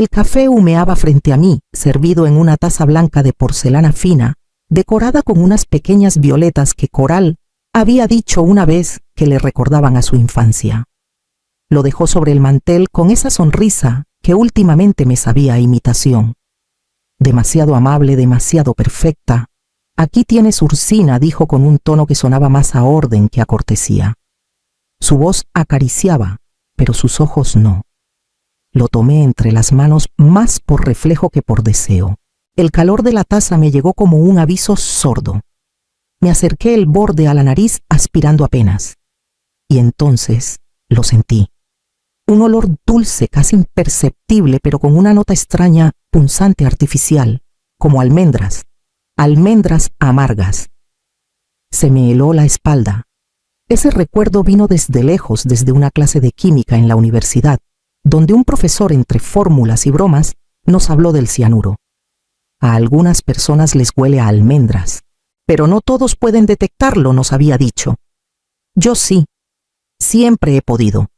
El café humeaba frente a mí, servido en una taza blanca de porcelana fina, decorada con unas pequeñas violetas que Coral había dicho una vez que le recordaban a su infancia. Lo dejó sobre el mantel con esa sonrisa que últimamente me sabía a imitación. Demasiado amable, demasiado perfecta. Aquí tienes Ursina, dijo con un tono que sonaba más a orden que a cortesía. Su voz acariciaba, pero sus ojos no. Lo tomé entre las manos más por reflejo que por deseo. El calor de la taza me llegó como un aviso sordo. Me acerqué el borde a la nariz aspirando apenas. Y entonces lo sentí. Un olor dulce, casi imperceptible, pero con una nota extraña, punzante, artificial, como almendras amargas. Se me heló la espalda. Ese recuerdo vino desde lejos, desde una clase de química en la universidad, donde un profesor, entre fórmulas y bromas, nos habló del cianuro. A algunas personas les huele a almendras, pero no todos pueden detectarlo, nos había dicho. Yo sí, siempre he podido.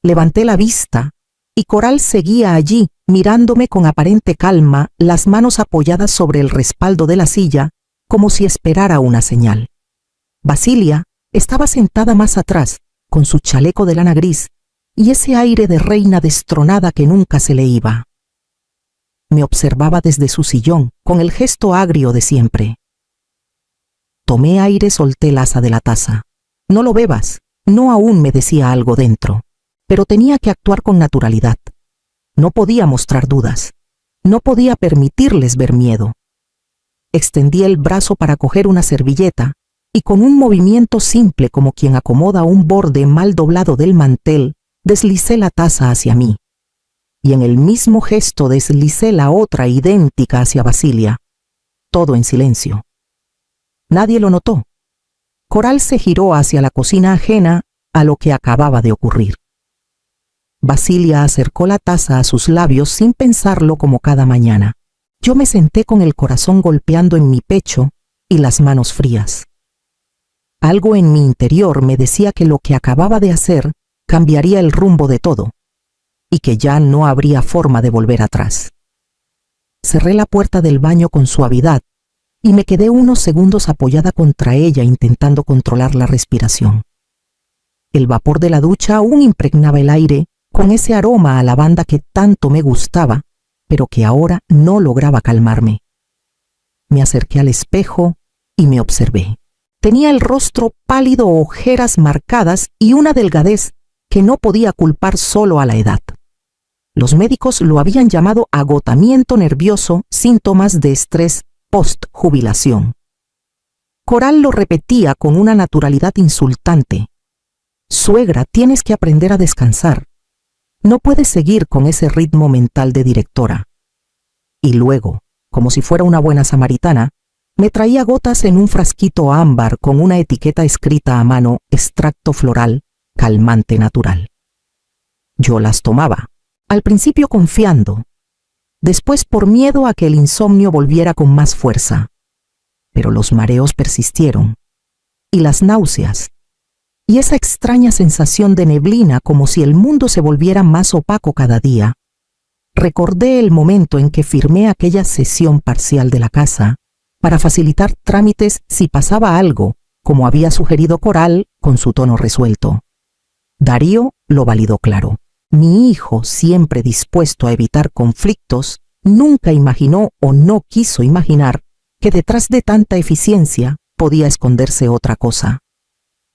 Levanté la vista y Coral seguía allí, mirándome con aparente calma, las manos apoyadas sobre el respaldo de la silla, como si esperara una señal. Basilia estaba sentada más atrás, con su chaleco de lana gris y ese aire de reina destronada que nunca se le iba. Me observaba desde su sillón, con el gesto agrio de siempre. Tomé aire, solté el asa de la taza. No lo bebas, no aún me decía algo dentro, pero tenía que actuar con naturalidad. No podía mostrar dudas, no podía permitirles ver miedo. Extendí el brazo para coger una servilleta y con un movimiento simple como quien acomoda un borde mal doblado del mantel, deslicé la taza hacia mí. Y en el mismo gesto deslicé la otra idéntica hacia Basilia. Todo en silencio. Nadie lo notó. Coral se giró hacia la cocina ajena a lo que acababa de ocurrir. Basilia acercó la taza a sus labios sin pensarlo como cada mañana. Yo me senté con el corazón golpeando en mi pecho y las manos frías. Algo en mi interior me decía que lo que acababa de hacer cambiaría el rumbo de todo y que ya no habría forma de volver atrás. Cerré la puerta del baño con suavidad y me quedé unos segundos apoyada contra ella intentando controlar la respiración. El vapor de la ducha aún impregnaba el aire con ese aroma a lavanda que tanto me gustaba, pero que ahora no lograba calmarme. Me acerqué al espejo y me observé. Tenía el rostro pálido, ojeras marcadas y una delgadez que no podía culpar solo a la edad. Los médicos lo habían llamado agotamiento nervioso, síntomas de estrés post-jubilación. Coral lo repetía con una naturalidad insultante. Suegra, tienes que aprender a descansar. No puedes seguir con ese ritmo mental de directora. Y luego, como si fuera una buena samaritana, me traía gotas en un frasquito ámbar con una etiqueta escrita a mano, extracto floral, calmante natural. Yo las tomaba, al principio confiando, después por miedo a que el insomnio volviera con más fuerza. Pero los mareos persistieron, y las náuseas, y esa extraña sensación de neblina como si el mundo se volviera más opaco cada día. Recordé el momento en que firmé aquella cesión parcial de la casa para facilitar trámites si pasaba algo, como había sugerido Coral con su tono resuelto. Darío lo validó claro. Mi hijo, siempre dispuesto a evitar conflictos, nunca imaginó o no quiso imaginar que detrás de tanta eficiencia podía esconderse otra cosa.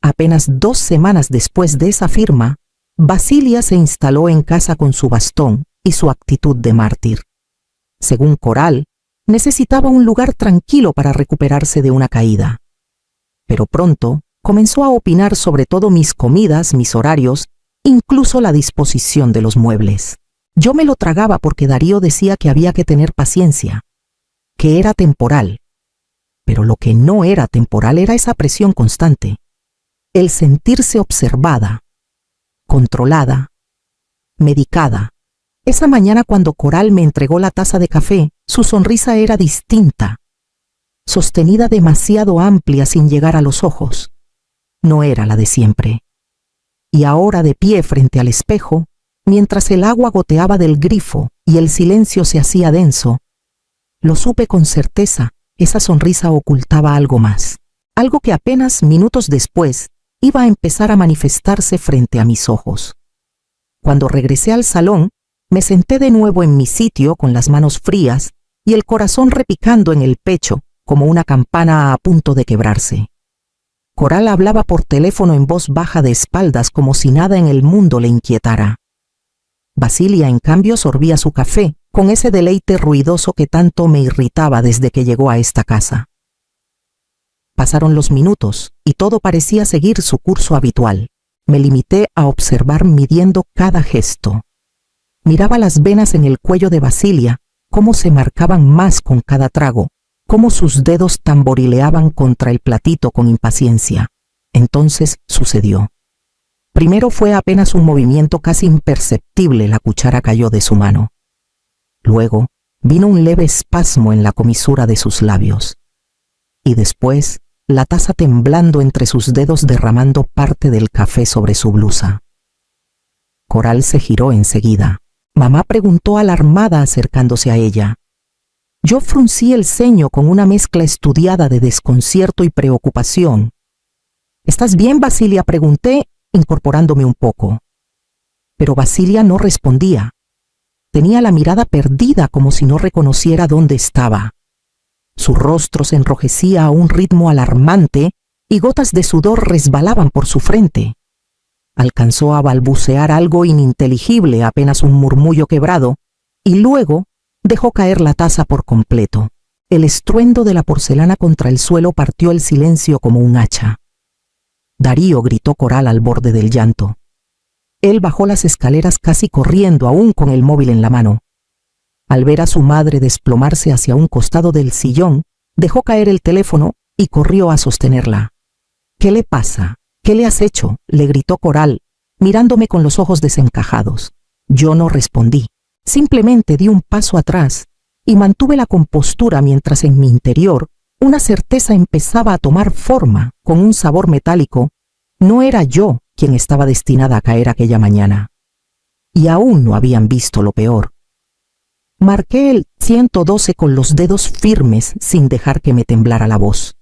Apenas 2 semanas después de esa firma, Basilia se instaló en casa con su bastón y su actitud de mártir. Según Coral, necesitaba un lugar tranquilo para recuperarse de una caída. Pero pronto comenzó a opinar sobre todo mis comidas, mis horarios, incluso la disposición de los muebles. Yo me lo tragaba porque Darío decía que había que tener paciencia, que era temporal. Pero lo que no era temporal era esa presión constante, el sentirse observada, controlada, medicada. Esa mañana cuando Coral me entregó la taza de café, su sonrisa era distinta, sostenida demasiado amplia sin llegar a los ojos. No era la de siempre. Y ahora de pie frente al espejo, mientras el agua goteaba del grifo y el silencio se hacía denso, lo supe con certeza, esa sonrisa ocultaba algo más, algo que apenas minutos después iba a empezar a manifestarse frente a mis ojos. Cuando regresé al salón, me senté de nuevo en mi sitio con las manos frías y el corazón repicando en el pecho como una campana a punto de quebrarse. Coral hablaba por teléfono en voz baja de espaldas como si nada en el mundo le inquietara. Basilia, en cambio, sorbía su café con ese deleite ruidoso que tanto me irritaba desde que llegó a esta casa. Pasaron los minutos y todo parecía seguir su curso habitual. Me limité a observar midiendo cada gesto. Miraba las venas en el cuello de Basilia, cómo se marcaban más con cada trago, cómo sus dedos tamborileaban contra el platito con impaciencia. Entonces sucedió. Primero fue apenas un movimiento casi imperceptible, la cuchara cayó de su mano. Luego vino un leve espasmo en la comisura de sus labios. Y después, la taza temblando entre sus dedos derramando parte del café sobre su blusa. Coral se giró enseguida. Mamá preguntó alarmada acercándose a ella. Yo fruncí el ceño con una mezcla estudiada de desconcierto y preocupación. ¿Estás bien, Basilia?, pregunté, incorporándome un poco. Pero Basilia no respondía. Tenía la mirada perdida como si no reconociera dónde estaba. Su rostro se enrojecía a un ritmo alarmante y gotas de sudor resbalaban por su frente. Alcanzó a balbucear algo ininteligible, apenas un murmullo quebrado, y luego dejó caer la taza por completo. El estruendo de la porcelana contra el suelo partió el silencio como un hacha. Darío, gritó Coral al borde del llanto. Él bajó las escaleras casi corriendo, aún con el móvil en la mano. Al ver a su madre desplomarse hacia un costado del sillón, dejó caer el teléfono y corrió a sostenerla. ¿Qué le pasa? ¿Qué le has hecho?, le gritó Coral, mirándome con los ojos desencajados. Yo no respondí. Simplemente di un paso atrás y mantuve la compostura mientras en mi interior una certeza empezaba a tomar forma con un sabor metálico. No era yo quien estaba destinada a caer aquella mañana. Y aún no habían visto lo peor. Marqué el 112 con los dedos firmes sin dejar que me temblara la voz.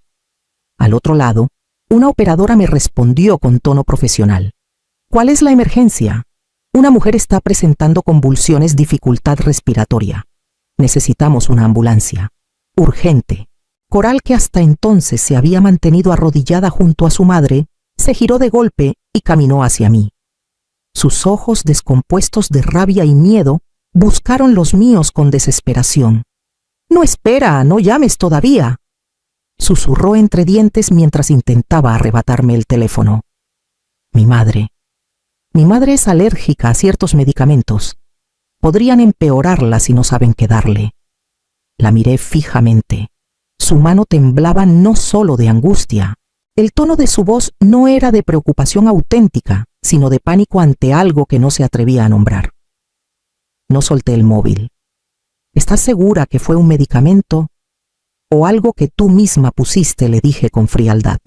Al otro lado, una operadora me respondió con tono profesional. ¿Cuál es la emergencia? Una mujer está presentando convulsiones, dificultad respiratoria. Necesitamos una ambulancia. Urgente. Coral, que hasta entonces se había mantenido arrodillada junto a su madre, se giró de golpe y caminó hacia mí. Sus ojos, descompuestos de rabia y miedo, buscaron los míos con desesperación. «No, espera, no llames todavía», susurró entre dientes mientras intentaba arrebatarme el teléfono. Mi madre es alérgica a ciertos medicamentos. Podrían empeorarla si no saben qué darle. La miré fijamente. Su mano temblaba no solo de angustia. El tono de su voz no era de preocupación auténtica, sino de pánico ante algo que no se atrevía a nombrar. No solté el móvil. ¿Estás segura que fue un medicamento o algo que tú misma pusiste?, le dije con frialdad.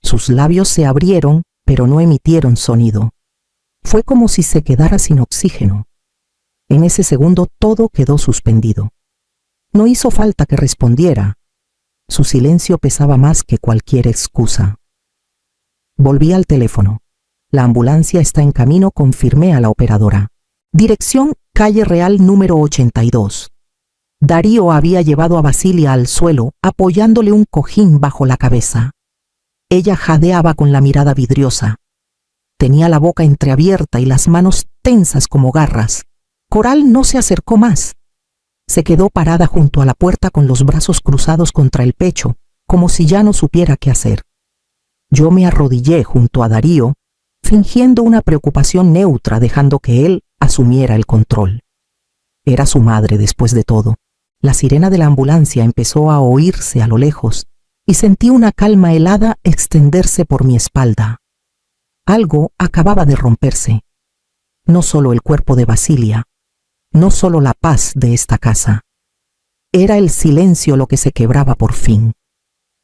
Sus labios se abrieron, pero no emitieron sonido. Fue como si se quedara sin oxígeno. En ese segundo todo quedó suspendido. No hizo falta que respondiera. Su silencio pesaba más que cualquier excusa. Volví al teléfono. La ambulancia está en camino, confirmé a la operadora. Dirección Calle Real número 82. Darío había llevado a Basilia al suelo, apoyándole un cojín bajo la cabeza. Ella jadeaba con la mirada vidriosa. Tenía la boca entreabierta y las manos tensas como garras. Coral no se acercó más. Se quedó parada junto a la puerta con los brazos cruzados contra el pecho, como si ya no supiera qué hacer. Yo me arrodillé junto a Darío, fingiendo una preocupación neutra, dejando que él asumiera el control. Era su madre, después de todo. La sirena de la ambulancia empezó a oírse a lo lejos y sentí una calma helada extenderse por mi espalda. Algo acababa de romperse. No solo el cuerpo de Basilia, no solo la paz de esta casa. Era el silencio lo que se quebraba por fin.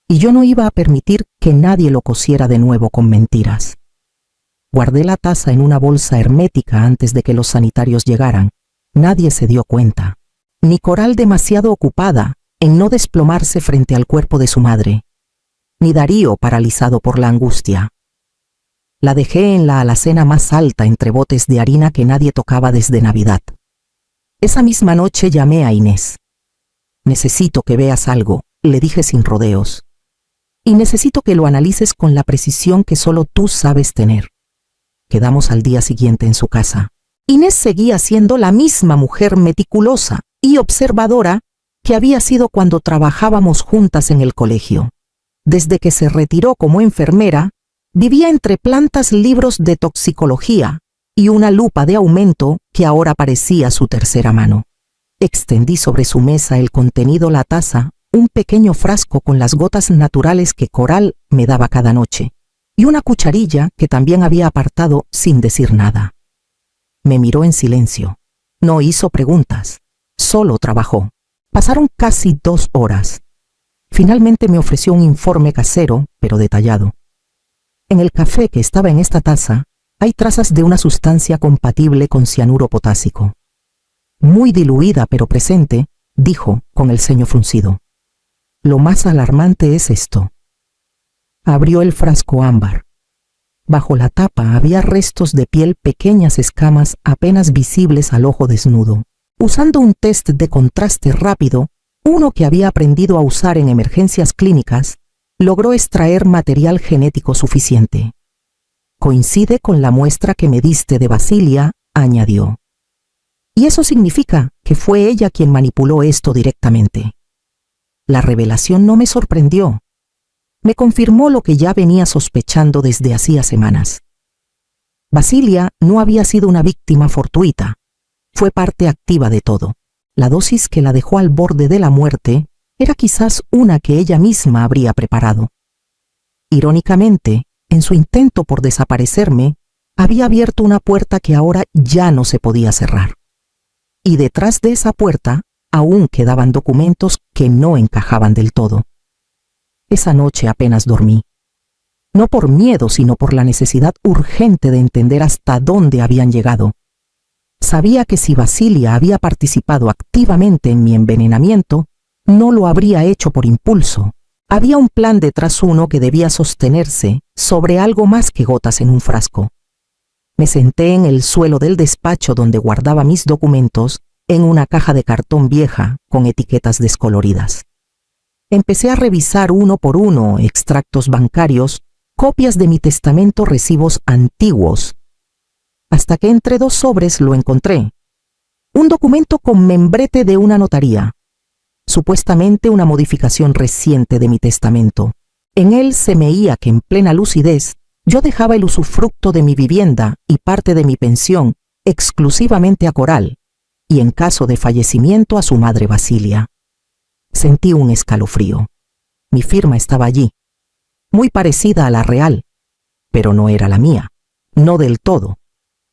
Y yo no iba a permitir que nadie lo cosiera de nuevo con mentiras. Guardé la taza en una bolsa hermética antes de que los sanitarios llegaran. Nadie se dio cuenta, ni Coral demasiado ocupada en no desplomarse frente al cuerpo de su madre, ni Darío paralizado por la angustia. La dejé en la alacena más alta entre botes de harina que nadie tocaba desde Navidad. Esa misma noche llamé a Inés. Necesito que veas algo, le dije sin rodeos. Y necesito que lo analices con la precisión que solo tú sabes tener. Quedamos al día siguiente en su casa. Inés seguía siendo la misma mujer meticulosa y observadora que había sido cuando trabajábamos juntas en el colegio. Desde que se retiró como enfermera, vivía entre plantas, libros de toxicología y una lupa de aumento que ahora parecía su tercera mano. Extendí sobre su mesa el contenido, la taza, un pequeño frasco con las gotas naturales que Coral me daba cada noche, y una cucharilla que también había apartado sin decir nada. Me miró en silencio. No hizo preguntas, solo trabajó. Pasaron casi 2 horas. Finalmente me ofreció un informe casero, pero detallado. En el café que estaba en esta taza, hay trazas de una sustancia compatible con cianuro potásico. Muy diluida pero presente, dijo con el ceño fruncido. Lo más alarmante es esto. Abrió el frasco ámbar. Bajo la tapa había restos de piel, pequeñas escamas apenas visibles al ojo desnudo. Usando un test de contraste rápido, uno que había aprendido a usar en emergencias clínicas, logró extraer material genético suficiente. Coincide con la muestra que me diste de Basilia, añadió. Y eso significa que fue ella quien manipuló esto directamente. La revelación no me sorprendió. Me confirmó lo que ya venía sospechando desde hacía semanas. Basilia no había sido una víctima fortuita. Fue parte activa de todo. La dosis que la dejó al borde de la muerte era quizás una que ella misma habría preparado. Irónicamente, en su intento por desaparecerme, había abierto una puerta que ahora ya no se podía cerrar. Y detrás de esa puerta aún quedaban documentos que no encajaban del todo. Esa noche apenas dormí. No por miedo, sino por la necesidad urgente de entender hasta dónde habían llegado. Sabía que si Basilia había participado activamente en mi envenenamiento, no lo habría hecho por impulso. Había un plan detrás, uno que debía sostenerse sobre algo más que gotas en un frasco. Me senté en el suelo del despacho donde guardaba mis documentos, en una caja de cartón vieja con etiquetas descoloridas. Empecé a revisar uno por uno extractos bancarios, copias de mi testamento, recibos antiguos, hasta que entre 2 sobres lo encontré. Un documento con membrete de una notaría, supuestamente una modificación reciente de mi testamento. En él se veía que en plena lucidez yo dejaba el usufructo de mi vivienda y parte de mi pensión exclusivamente a Coral, y en caso de fallecimiento a su madre Basilia. Sentí un escalofrío. Mi firma estaba allí, muy parecida a la real, pero no era la mía, no del todo.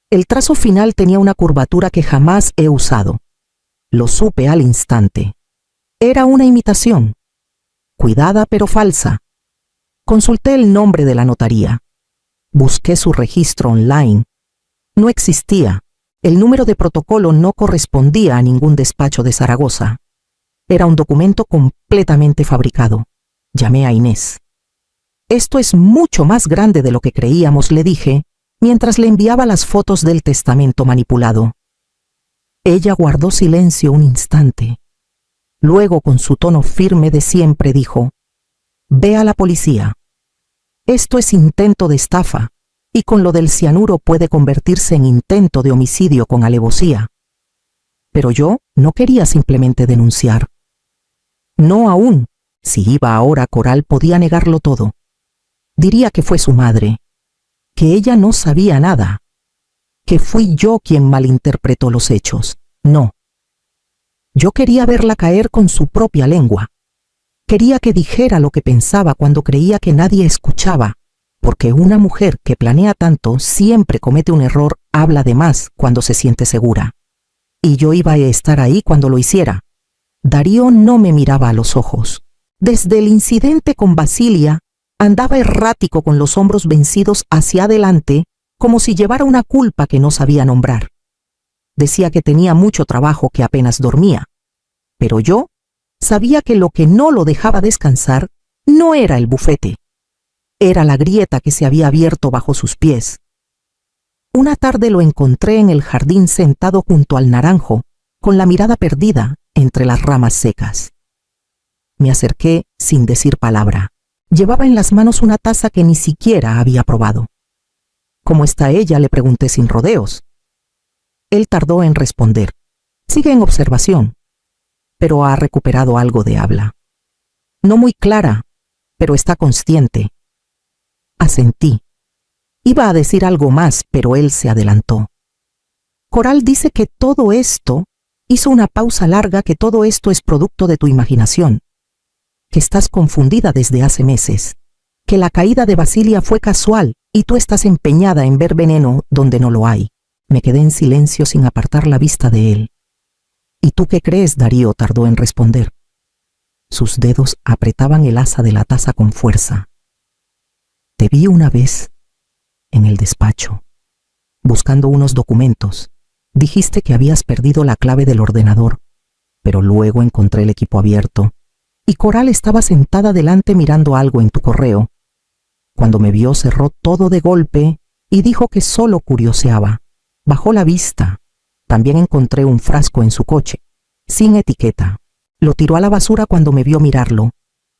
El trazo final tenía una curvatura que jamás he usado. Lo supe al instante. Era una imitación, cuidada pero falsa. Consulté el nombre de la notaría. Busqué su registro online. No existía. El número de protocolo no correspondía a ningún despacho de Zaragoza. Era un documento completamente fabricado. Llamé a Inés. Esto es mucho más grande de lo que creíamos, le dije, mientras le enviaba las fotos del testamento manipulado. Ella guardó silencio un instante. Luego, con su tono firme de siempre, dijo: «Ve a la policía. Esto es intento de estafa, y con lo del cianuro puede convertirse en intento de homicidio con alevosía». Pero yo no quería simplemente denunciar. No aún. Si iba ahora, Coral podía negarlo todo. Diría que fue su madre, que ella no sabía nada, que fui yo quien malinterpretó los hechos. No. Yo quería verla caer con su propia lengua. Quería que dijera lo que pensaba cuando creía que nadie escuchaba, porque una mujer que planea tanto siempre comete un error, habla de más cuando se siente segura. Y yo iba a estar ahí cuando lo hiciera. Darío no me miraba a los ojos. Desde el incidente con Basilia, andaba errático con los hombros vencidos hacia adelante, como si llevara una culpa que no sabía nombrar. Decía que tenía mucho trabajo, que apenas dormía. Pero yo sabía que lo que no lo dejaba descansar no era el bufete. Era la grieta que se había abierto bajo sus pies. Una tarde lo encontré en el jardín sentado junto al naranjo, con la mirada perdida entre las ramas secas. Me acerqué sin decir palabra. Llevaba en las manos una taza que ni siquiera había probado. ¿Cómo está ella?, le pregunté sin rodeos. Él tardó en responder. Sigue en observación, pero ha recuperado algo de habla. No muy clara, pero está consciente. Asentí. Iba a decir algo más, pero él se adelantó. Coral dice que todo esto, hizo una pausa larga, que todo esto es producto de tu imaginación, que estás confundida desde hace meses, que la caída de Basilia fue casual y tú estás empeñada en ver veneno donde no lo hay. Me quedé en silencio sin apartar la vista de él. ¿Y tú qué crees?, Darío tardó en responder. Sus dedos apretaban el asa de la taza con fuerza. Te vi una vez en el despacho, buscando unos documentos. Dijiste que habías perdido la clave del ordenador, pero luego encontré el equipo abierto y Coral estaba sentada delante mirando algo en tu correo. Cuando me vio cerró todo de golpe y dijo que solo curioseaba. Bajó la vista. También encontré un frasco en su coche, sin etiqueta. Lo tiró a la basura cuando me vio mirarlo.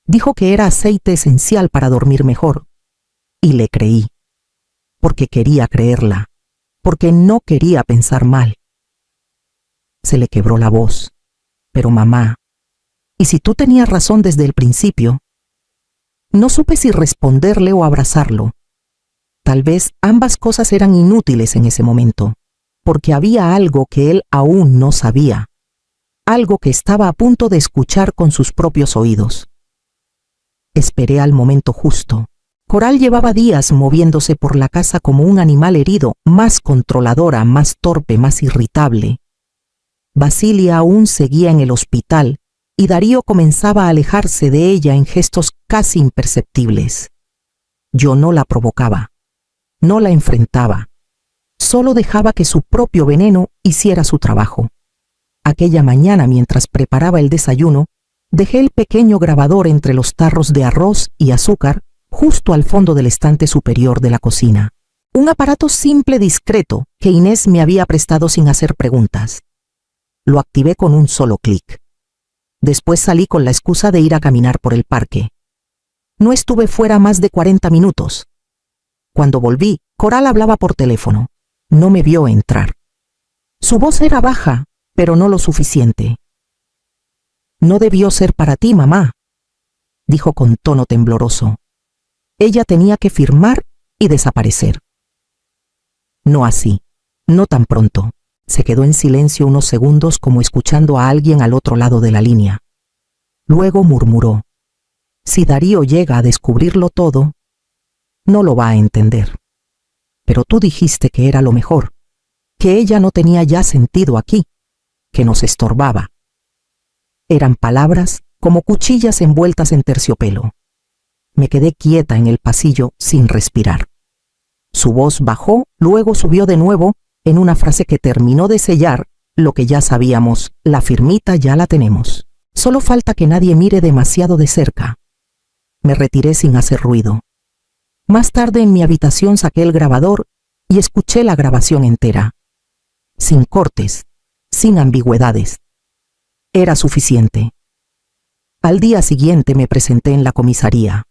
Dijo que era aceite esencial para dormir mejor. Y le creí. Porque quería creerla. Porque no quería pensar mal. Se le quebró la voz. Pero mamá, ¿y si tú tenías razón desde el principio? No supe si responderle o abrazarlo. Tal vez ambas cosas eran inútiles en ese momento, porque había algo que él aún no sabía, algo que estaba a punto de escuchar con sus propios oídos. Esperé al momento justo. Coral llevaba días moviéndose por la casa como un animal herido, más controladora, más torpe, más irritable. Basilia aún seguía en el hospital y Darío comenzaba a alejarse de ella en gestos casi imperceptibles. Yo no la provocaba. No la enfrentaba, solo dejaba que su propio veneno hiciera su trabajo. Aquella mañana, mientras preparaba el desayuno, dejé el pequeño grabador entre los tarros de arroz y azúcar justo al fondo del estante superior de la cocina. Un aparato simple, discreto, que Inés me había prestado sin hacer preguntas. Lo activé con un solo clic. Después salí con la excusa de ir a caminar por el parque. No estuve fuera más de 40 minutos. Cuando volví, Coral hablaba por teléfono. No me vio entrar. Su voz era baja, pero no lo suficiente. No debió ser para ti, mamá, dijo con tono tembloroso. Ella tenía que firmar y desaparecer. No así, no tan pronto. Se quedó en silencio unos segundos como escuchando a alguien al otro lado de la línea. Luego murmuró: si Darío llega a descubrirlo todo, no lo va a entender. Pero tú dijiste que era lo mejor, que ella no tenía ya sentido aquí, que nos estorbaba. Eran palabras como cuchillas envueltas en terciopelo. Me quedé quieta en el pasillo sin respirar. Su voz bajó, luego subió de nuevo en una frase que terminó de sellar lo que ya sabíamos: la firmita ya la tenemos. Solo falta que nadie mire demasiado de cerca. Me retiré sin hacer ruido. Más tarde en mi habitación saqué el grabador y escuché la grabación entera. Sin cortes, sin ambigüedades. Era suficiente. Al día siguiente me presenté en la comisaría.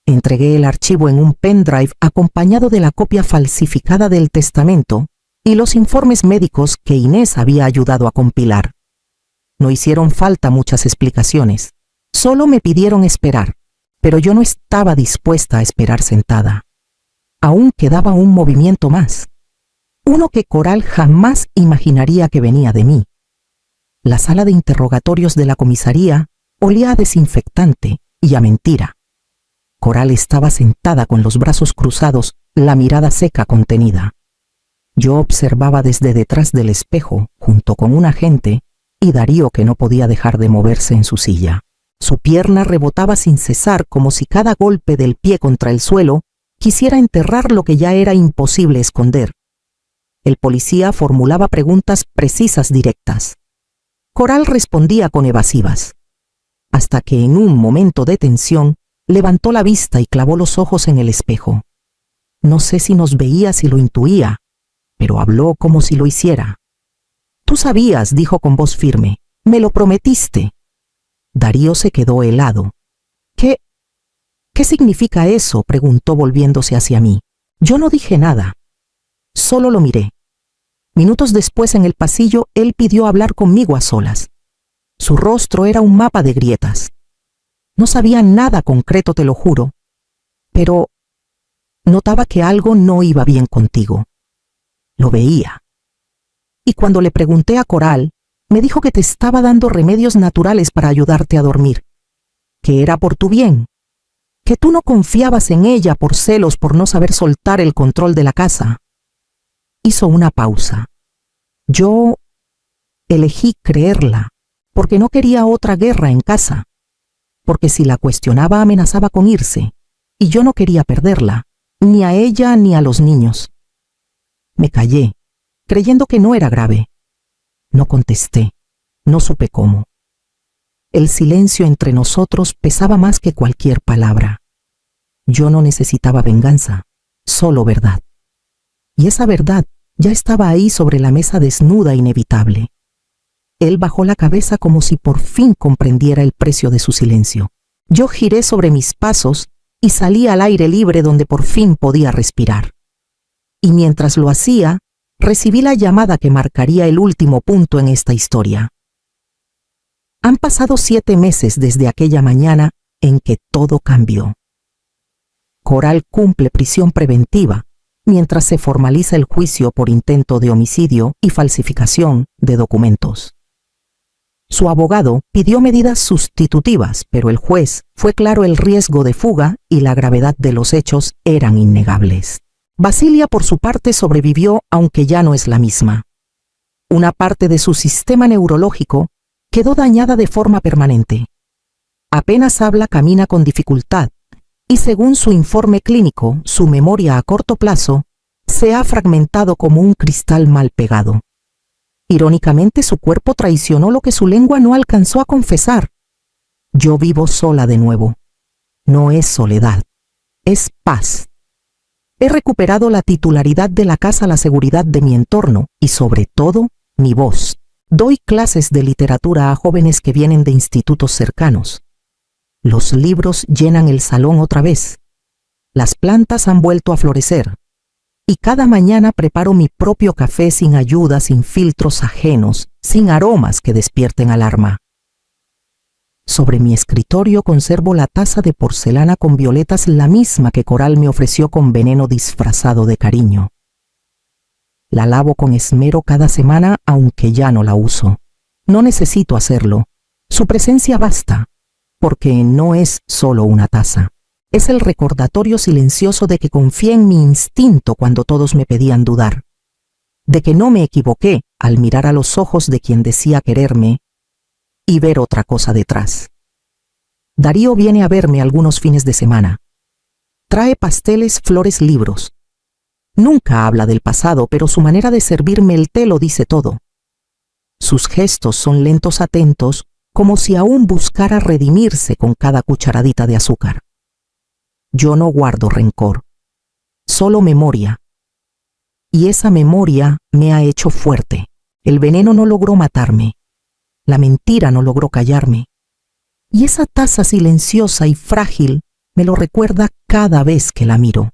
Entregué el archivo en un pendrive acompañado de la copia falsificada del testamento y los informes médicos que Inés había ayudado a compilar. No hicieron falta muchas explicaciones. Solo me pidieron esperar. Pero yo no estaba dispuesta a esperar sentada. Aún quedaba un movimiento más. Uno que Coral jamás imaginaría que venía de mí. La sala de interrogatorios de la comisaría olía a desinfectante y a mentira. Coral estaba sentada con los brazos cruzados, la mirada seca, contenida. Yo observaba desde detrás del espejo, junto con un agente, y Darío, que no podía dejar de moverse en su silla. Su pierna rebotaba sin cesar, como si cada golpe del pie contra el suelo quisiera enterrar lo que ya era imposible esconder. El policía formulaba preguntas precisas, directas. Coral respondía con evasivas, hasta que en un momento de tensión levantó la vista y clavó los ojos en el espejo. No sé si nos veía, si lo intuía, pero habló como si lo hiciera. «Tú sabías», dijo con voz firme, «me lo prometiste». Darío se quedó helado. ¿Qué significa eso?», preguntó volviéndose hacia mí. Yo no dije nada. Solo lo miré. Minutos después, en el pasillo, él pidió hablar conmigo a solas. Su rostro era un mapa de grietas. No sabía nada concreto, te lo juro, pero notaba que algo no iba bien contigo. Lo veía. Y cuando le pregunté a Coral, me dijo que te estaba dando remedios naturales para ayudarte a dormir, que era por tu bien, que tú no confiabas en ella por celos, por no saber soltar el control de la casa. Hizo una pausa. Yo elegí creerla, porque no quería otra guerra en casa, porque si la cuestionaba amenazaba con irse, y yo no quería perderla, ni a ella ni a los niños. Me callé, creyendo que no era grave. No contesté, no supe cómo. El silencio entre nosotros pesaba más que cualquier palabra. Yo no necesitaba venganza, solo verdad. Y esa verdad ya estaba ahí sobre la mesa, desnuda, inevitable. Él bajó la cabeza como si por fin comprendiera el precio de su silencio. Yo giré sobre mis pasos y salí al aire libre, donde por fin podía respirar. Y mientras lo hacía, recibí la llamada que marcaría el último punto en esta historia. Han pasado 7 meses desde aquella mañana en que todo cambió. Coral cumple prisión preventiva mientras se formaliza el juicio por intento de homicidio y falsificación de documentos. Su abogado pidió medidas sustitutivas, pero el juez fue claro: el riesgo de fuga y la gravedad de los hechos eran innegables. Basilia, por su parte, sobrevivió, aunque ya no es la misma. Una parte de su sistema neurológico quedó dañada de forma permanente. Apenas habla, camina con dificultad, y según su informe clínico, su memoria a corto plazo se ha fragmentado como un cristal mal pegado. Irónicamente, su cuerpo traicionó lo que su lengua no alcanzó a confesar. Yo vivo sola de nuevo. No es soledad, es paz. He recuperado la titularidad de la casa, la seguridad de mi entorno y, sobre todo, mi voz. Doy clases de literatura a jóvenes que vienen de institutos cercanos. Los libros llenan el salón otra vez. Las plantas han vuelto a florecer. Y cada mañana preparo mi propio café, sin ayuda, sin filtros ajenos, sin aromas que despierten alarma. Sobre mi escritorio conservo la taza de porcelana con violetas, la misma que Coral me ofreció con veneno disfrazado de cariño. La lavo con esmero cada semana, aunque ya no la uso. No necesito hacerlo. Su presencia basta, porque no es solo una taza. Es el recordatorio silencioso de que confié en mi instinto cuando todos me pedían dudar, de que no me equivoqué al mirar a los ojos de quien decía quererme y ver otra cosa detrás. Darío viene a verme algunos fines de semana. Trae pasteles, flores, libros. Nunca habla del pasado, pero su manera de servirme el té lo dice todo. Sus gestos son lentos, atentos, como si aún buscara redimirse con cada cucharadita de azúcar. Yo no guardo rencor, solo memoria. Y esa memoria me ha hecho fuerte. El veneno no logró matarme. La mentira no logró callarme. Y esa taza silenciosa y frágil me lo recuerda cada vez que la miro.